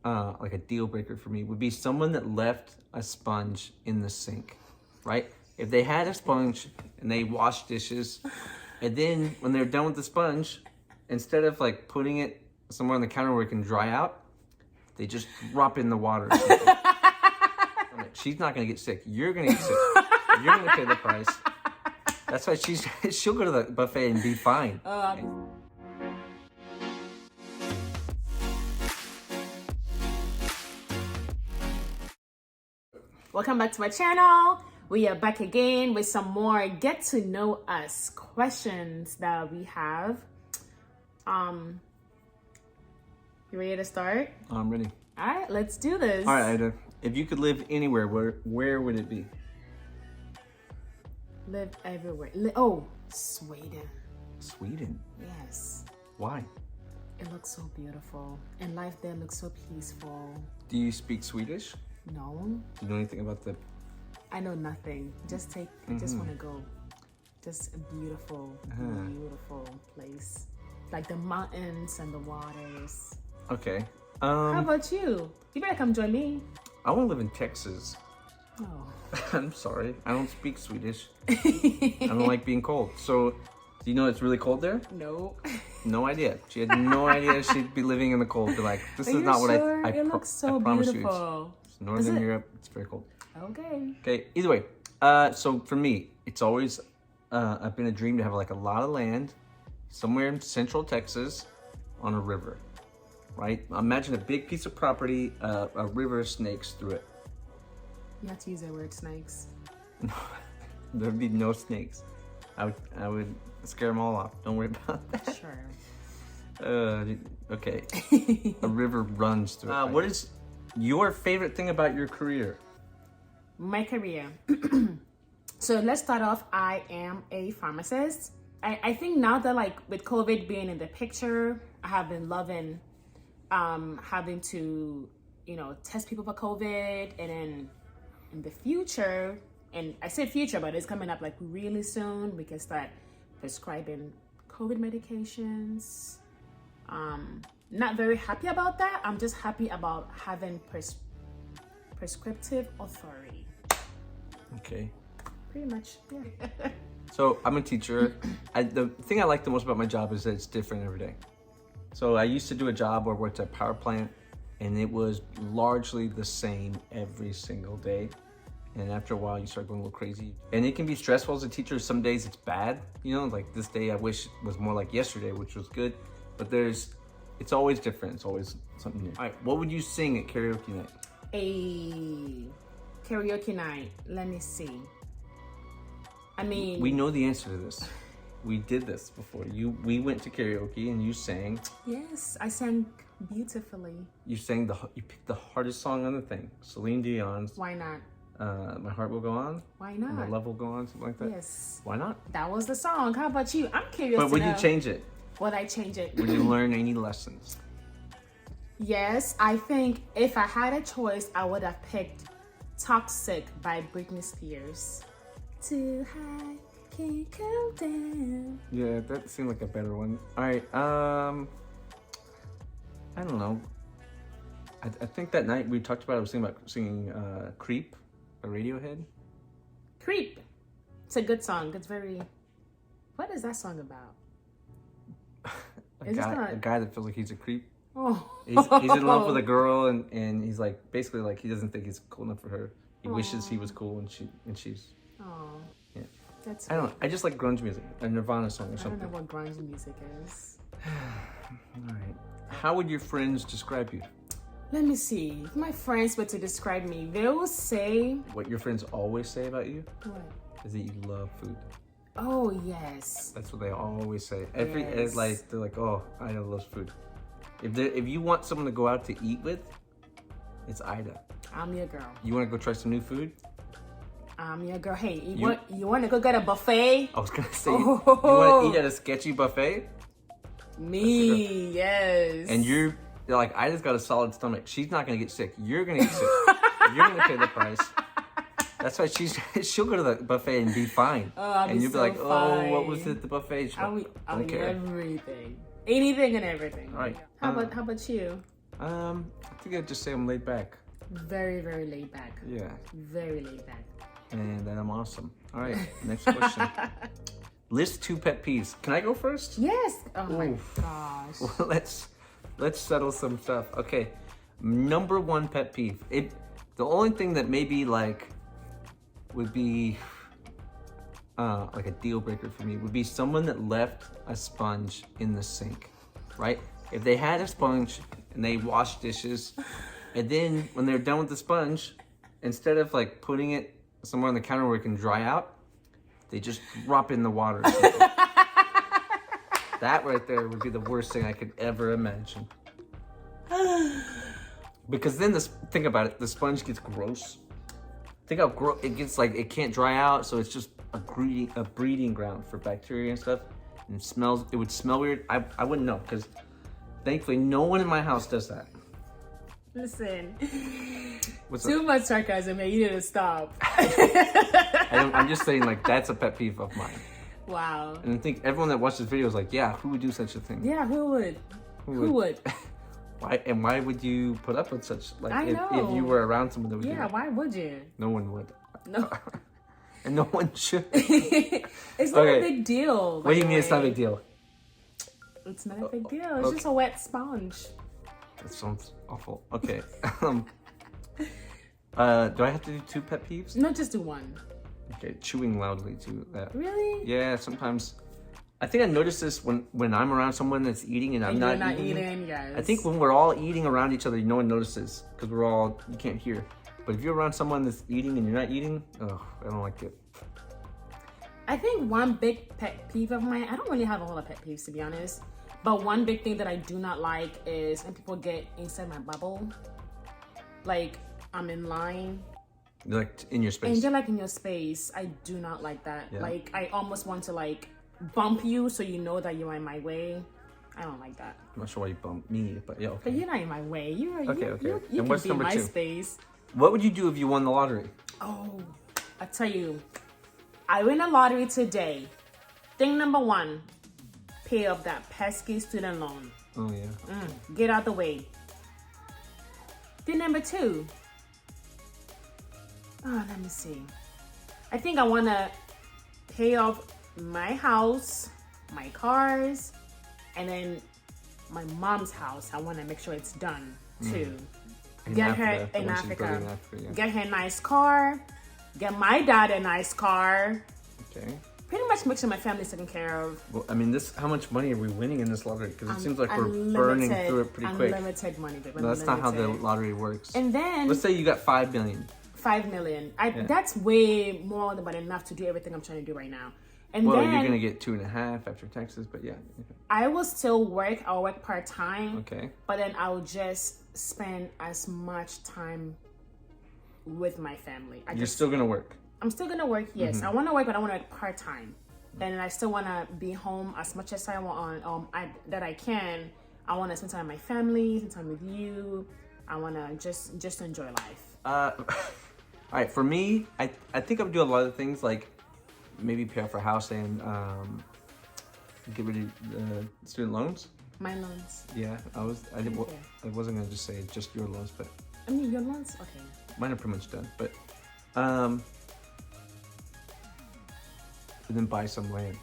like a deal breaker for me would be someone that left a sponge in the sink, right? If they had a sponge and they washed dishes, and then when they're done with the sponge, instead of like putting it somewhere on the counter where it can dry out, they just drop it in the water. She's not gonna get sick. You're gonna get sick. You're gonna pay the price. That's why she'll go to the buffet and be fine. Welcome back to my channel. We are back again with some more get to know us questions that we have. You ready to start? I'm ready. All right, let's do this. All right, Ida. If you could live anywhere, where would it be? Live everywhere. Sweden. Sweden? Yes. Why? It looks so beautiful. And life there looks so peaceful. Do you speak Swedish? No. Do you know anything about the... I know nothing. I just want to go. Just a beautiful, beautiful place. Like the mountains and the waters. Okay. How about you? You better come join me. I want to live in Texas. Oh. I'm sorry. I don't speak Swedish. I don't like being cold. So, do you know it's really cold there? No. No idea. She had no idea she'd be living in the cold. Be like, this is not sure? what I It looks so promise beautiful. you. It's Northern Europe. It's very cold. Okay. Okay. Either way, so for me, it's always been a dream to have like a lot of land somewhere in central Texas on a river, right? Imagine a big piece of property, a river snakes through it. You have to use that word, snakes. No, there'd be no snakes. I would scare them all off. Don't worry about that. Sure. Okay. A river runs through it. What is your favorite thing about your career? My career. So let's start off. I am a pharmacist. I think now that like with COVID being in the picture, I have been loving having to, test people for COVID, and then in the future, and I said future, but it's coming up like really soon, we can start prescribing COVID medications. Not very happy about that. I'm just happy about having prescriptive authority. Okay. Pretty much, yeah. So I'm a teacher. The thing I like the most about my job is that it's different every day. So I used to do a job where I worked at a power plant, and it was largely the same every single day. And after a while, you start going a little crazy. And it can be stressful as a teacher. Some days it's bad. Like this day I wish was more like yesterday, which was good. But it's always different. It's always something new. All right, what would you sing at karaoke night? A karaoke night, let me see. I mean... We know the answer to this. We did this before. We went to karaoke and you sang. Yes, I sang beautifully. You picked the hardest song on the thing. Celine Dion's. Why not? My Heart Will Go On. Why not? My Love Will Go On, something like that. Yes. Why not? That was the song. How about you? I'm curious But to would know. you change it? Would I change it? Would you learn any lessons? Yes, I think if I had a choice, I would have picked Toxic by Britney Spears. Too high, can't come down. Yeah, that seemed like a better one. All right, I don't know. I think that night we talked about, I was thinking about singing Creep by Radiohead. Creep. It's a good song. It's very... What is that song about? A guy that feels like he's a creep. Oh. He's in love with a girl, and he's like, basically like, he doesn't think he's cool enough for her. He wishes he was cool, and she's... Oh. Yeah. That's I don't know. I just like grunge music, a Nirvana song or something. I don't know what grunge music is. All right. How would your friends describe you? Let me see. If my friends were to describe me, they will say... What your friends always say about you? What? Is that you love food. Oh, yes. That's what they always say. Yes. They're like, oh, Ida loves food. If you want someone to go out to eat with, it's Ida. I'm your girl. You want to go try some new food? I'm your girl. Hey, you want to go get a buffet? I was going to say, you want to eat at a sketchy buffet? Me, yes. And you're like, Ida's got a solid stomach. She's not going to get sick. You're going to get sick. You're going to pay the price. That's why she'll go to the buffet and be fine. And you'll be like, fine. oh, what was it at the buffet? I'll eat everything. Anything and everything. All right. How about you? I think I'd just say I'm laid back. Very, very laid back. Yeah. Very laid back. And that I'm awesome. All right, next question. List 2 pet peeves. Can I go first? Yes. Oh my Oof. gosh. Well, let's settle some stuff. Okay, number 1 pet peeve. The only thing that maybe like would be like a deal breaker for me would be someone that left a sponge in the sink, right? If they had a sponge and they washed dishes, and then when they're done with the sponge, instead of like putting it somewhere on the counter where it can dry out, they just drop in the water. That right there would be the worst thing I could ever imagine. Because then think about it, the sponge gets gross. Think how gross it gets, like it can't dry out, so it's just a breeding ground for bacteria and stuff. And it would smell weird. I wouldn't know, because thankfully no one in my house does that. Listen, What's too much sarcasm, man. You need to stop. I'm just saying, like, that's a pet peeve of mine. Wow. And I think everyone that watches this video is like, yeah, who would do such a thing? Yeah, who would? Who would? Why would you put up with such, like, I know. if you were around someone that would do Yeah, that? why would you? No one would. No. And no one should. It's not a big deal. What do you mean it's not a big deal? It's not a big deal. It's just a wet sponge. That sounds awful. Okay. Do I have to do 2 pet peeves? No, just do 1. Okay, chewing loudly too. Really? Yeah, sometimes. I think I notice this when I'm around someone that's eating and I'm You're not eating. Yes. I think when we're all eating around each other, no one notices because you can't hear. But if you're around someone that's eating and you're not eating, oh, I don't like it. I think one big pet peeve of mine, I don't really have a whole lot of pet peeves to be honest, but one big thing that I do not like is when people get inside my bubble. Like, I'm in line. Like in your space. And you're like in your space. I do not like that. Yeah. Like, I almost want to like bump you so you know that you're in my way. I don't like that. I'm not sure why you bumped me, but yeah, okay. But you're not in my way. You Okay. You And can what's be in number my 2? space. What would you do if you won the lottery? Oh, I tell you, I win a lottery today. Thing number 1, pay off that pesky student loan. Oh, yeah. Get out the way. Thing number 2. Oh, let me see. I think I want to pay off my house, my cars, and then my mom's house. I want to make sure it's done too. Get her in Africa. Yeah. Get her a nice car. Get my dad a nice car. Okay. Pretty much make sure my family's taken care of. Well, I mean, how much money are we winning in this lottery? Because it seems like we're burning through it pretty quick. Unlimited money, babe. No, that's not how the lottery works. And then let's say you got 5 million. 5 million. That's way more than enough to do everything I'm trying to do right now. And well, then you're gonna get 2.5 after taxes, but yeah. I will still work. I'll work part-time. Okay. But then I will just spend as much time with my family. You're still gonna work. I'm still gonna work. Yes, I want to work, but I want to work part-time. And I still want to be home as much as I want that I can. I want to spend time with my family, spend time with you. I want to just enjoy life. All right, for me, I think I would do a lot of things like maybe pay off our house and get rid of student loans. My loans. Yeah, I wasn't gonna just say just your loans, but I mean your loans. Okay. Mine are pretty much done, but and then buy some land.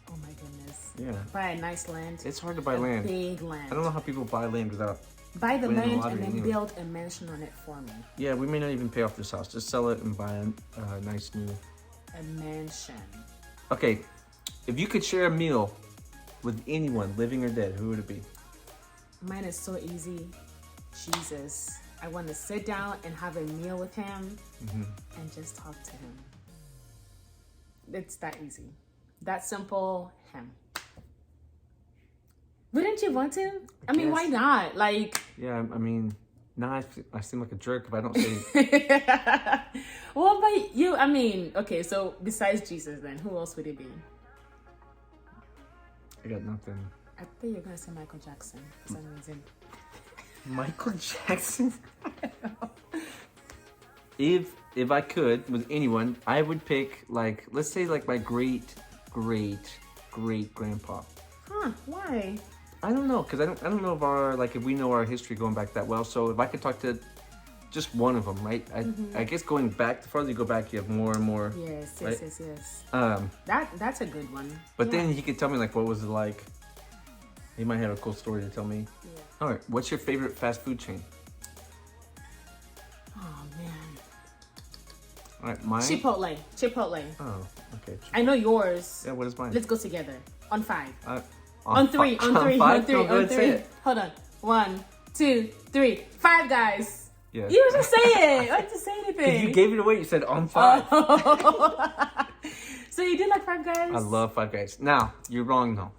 Oh my goodness. Yeah. Buy a nice land. It's hard to buy land. Big land. I don't know how people buy land without. Buy the land and then anyway. build a mansion on it for me. Yeah, we may not even pay off this house. Just sell it and buy a nice new. A mansion. Okay, if you could share a meal with anyone, living or dead, who would it be? Mine is so easy. Jesus. I want to sit down and have a meal with him and just talk to him. It's that easy. That simple. Him. Wouldn't you want to? I mean, why not? Like. Yeah, I mean, now I seem like a jerk if I don't say. Well, but you, I mean, okay, so besides Jesus, then who else would it be? I got nothing. I think you're gonna say Michael Jackson for some reason. Michael Jackson? If I could with anyone, I would pick let's say my great grandpa. Huh? Why? I don't know, because I don't know if our, like, if we know our history going back that well. So if I could talk to just one of them, right? I guess going back, the farther you go back, you have more and more. Yes, right? yes. Um, That's a good one. but then he could tell me, like, what was it like? He might have a cool story to tell me. Yeah. All right, what's your favorite fast food chain? Oh man. All right, mine. Chipotle. Oh, okay. I know yours. Yeah, what is mine? Let's go together. On 5. On three. five? No, go ahead, say it. Hold on. 1, 2, 3. 5 Guys. Yeah. You were just say it. I didn't say anything. You gave it away. You said on 5. So you did like 5 Guys? I love Five Guys. Now, you're wrong though.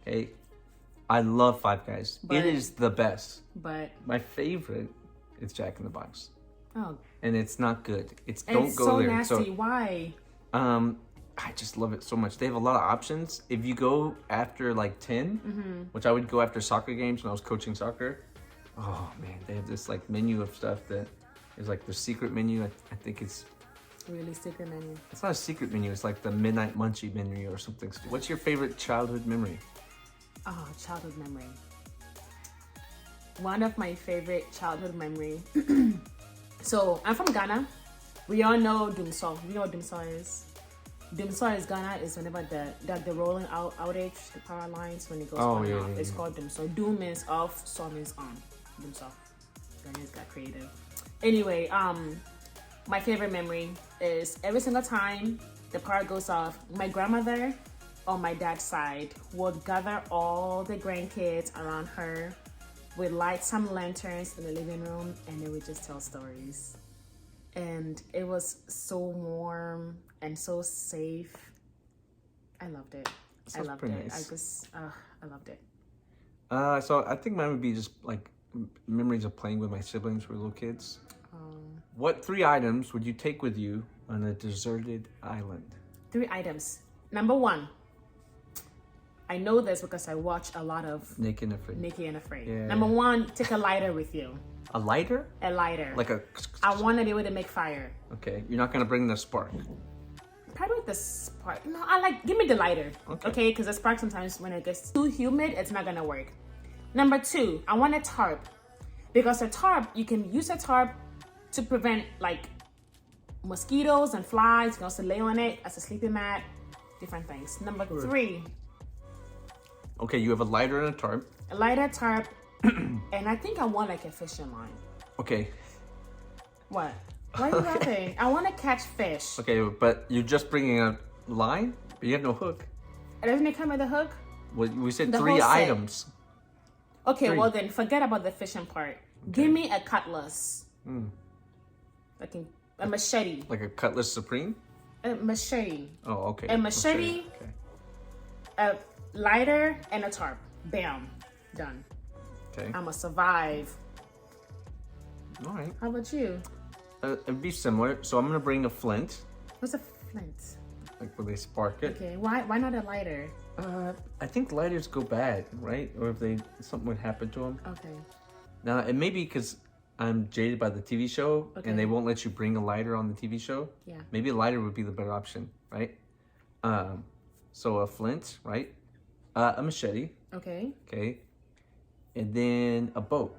Okay? I love Five Guys. But- it is the best. But My favorite is Jack in the Box. oh, And it's not good. and Don't it's go so there. nasty. Why? I just love it so much. They have a lot of options. If you go after like 10, which I would go after soccer games when I was coaching soccer. Oh man, they have this like menu of stuff that is like the secret menu. I think it's Really secret menu. It's not a secret menu. It's like the midnight munchie menu or something. What's your favorite childhood memory? Oh, childhood memory. One of my favorite childhood memory. So I'm from Ghana. We all know Dumsor. You know what Dumsor is? Dumsor is Ghana is whenever the rolling outage, the power lines when it goes on and off. It's called Dumsor. Dum means off, so means on. Dumsor. Ghanaians got creative. Anyway, my favorite memory is every single time the power goes off, my grandmother on my dad's side would gather all the grandkids around her. We'd light some lanterns in the living room and they would just tell stories. And it was so warm and so safe. I loved it. I loved it. Nice. I loved it. So I think mine would be just like memories of playing with my siblings when we were little kids. What 3 items would you take with you on a deserted island? 3 items. Number 1. I know this because I watch a lot of Naked and Afraid. Naked and Afraid. Yeah. Number 1, take a lighter with you. A lighter? A lighter. Like a... I want to be able to make fire. Okay, you're not going to bring the spark. Probably with the spark. No, give me the lighter. Okay, because the spark sometimes when it gets too humid, it's not going to work. Number 2, I want a tarp. Because a tarp, you can use a tarp to prevent like mosquitoes and flies. You can also lay on it as a sleeping mat, different things. Number 3, Okay, you have a lighter and a tarp. a lighter, tarp, and I think I want like a fishing line. Okay. What? Why are you laughing? I want to catch fish. Okay, but you're just bringing a line, but you have no hook. Doesn't it come with a hook? Well, we said The 3 whole set. items. Okay, 3. well then forget about the fishing part. Give me a cutlass. Like a machete. Like a Cutlass Supreme? A machete. Oh, okay. A machete. Okay. A lighter and a tarp. Bam. Done. Okay. I'ma survive. All right. How about you? It'd be similar. So I'm gonna bring a flint, What's a flint? like where they spark it. Okay, why not a lighter? I think lighters go bad, right? Or if something would happen to them. Okay. Now it may be because I'm jaded by the TV show, Okay. and they won't let you bring a lighter on the TV show. Yeah. Maybe a lighter would be the better option, right? So a flint, right? A machete, Okay. okay, and then a boat.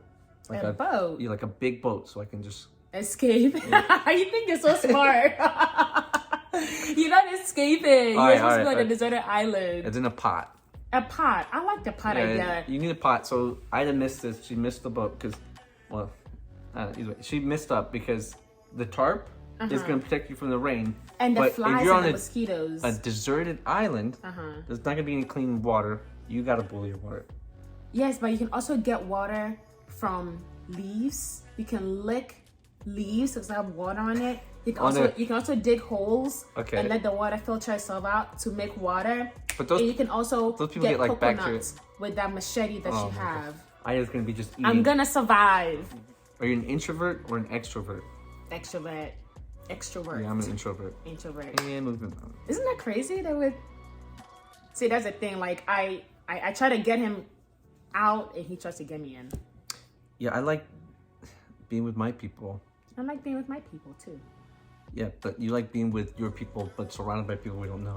Like a boat. Yeah, like a big boat, so I can just. Escape. You think you're so smart. You're not escaping. You're supposed to go to a deserted island. It's in a pot. A pot. I like the pot idea. You need a pot. So Ida missed this. She missed the boat because, well, either way, she missed up because the tarp is going to protect you from the rain. And the but flies if you're and on the mosquitoes. a deserted island, there's not going to be any clean water. You got to boil your water. Yes, but you can also get water from leaves. You can lick leaves that have water on it. You can also dig holes and let the water filter itself out to make water. But and you can also those people get like coconuts with that machete that you have. Ida's gonna be just eating. I'm gonna survive. Are you an introvert or an extrovert? Extrovert. Extrovert. Yeah, I'm an introvert. Introvert. And moving on. Isn't that crazy? See, that's the thing. Like I try to get him out and he tries to get me in. Yeah, I like being with my people. I like being with my people too. Yeah, but you like being with your people, but surrounded by people we don't know.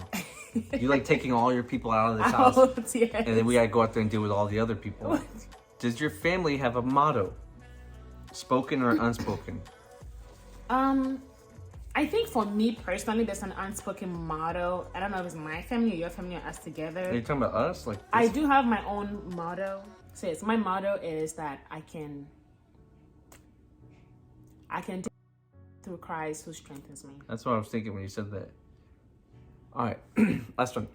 You like taking all your people out of this house, Out, yes. and then we gotta go out there and deal with all the other people. Does your family have a motto, spoken or unspoken? I think for me personally, there's an unspoken motto. I don't know if it's my family or your family or us together. Are you talking about us? Like I do have my own motto. So yes, my motto is that I can do through Christ who strengthens me. That's what I was thinking when you said that. All right, last one.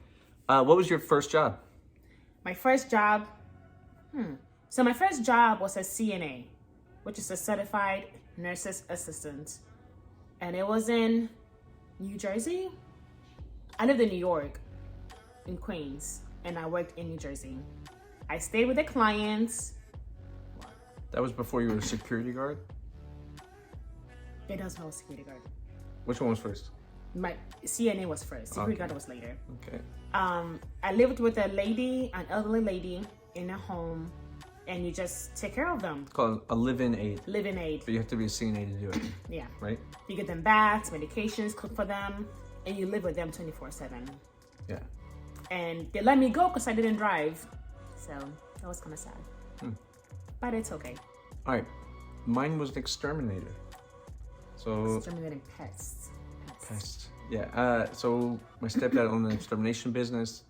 What was your first job? My first job, So my first job was a CNA, which is a certified nurse's assistant. And it was in New Jersey. I lived in New York, in Queens, and I worked in New Jersey. I stayed with the clients. That was before you were a security guard? It does have a security guard. Which one was first? My CNA was first. Security guard was later. Okay. I lived with a lady, an elderly lady, in a home, and you just take care of them. It's called a live-in aid. Live-in aid. But you have to be a CNA to do it. Yeah. Right? You get them baths, medications, cook for them, and you live with them 24/7. Yeah. And they let me go because I didn't drive. So that was kind of sad. But it's okay. All right. Mine was an exterminator. So Exterminating pests. Pests. Yeah. So my stepdad owned an extermination business.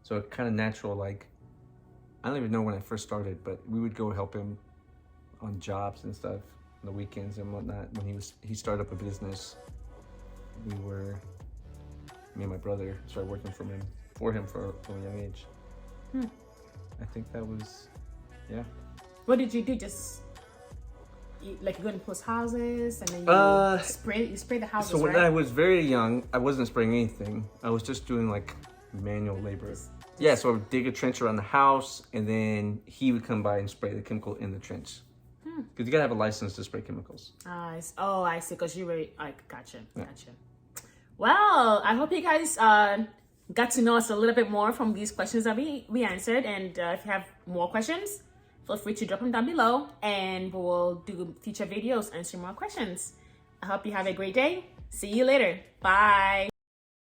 So it kind of natural, like, I don't even know when I first started, but we would go help him on jobs and stuff on the weekends and whatnot. When he started up a business, me and my brother started working for him from a young age. I think that was, yeah. What did you do? Just you go in people's houses and then you spray the houses, So when right? I was very young, I wasn't spraying anything. I was just doing like manual labor. Yeah, so I would dig a trench around the house, and then he would come by and spray the chemical in the trench. Because you gotta have a license to spray chemicals. I see. Because you were like, gotcha. Well, I hope you guys got to know us a little bit more from these questions that we answered. And if you have more questions, feel free to drop them down below, and we will do future videos answering more questions. I hope you have a great day. See you later. Bye.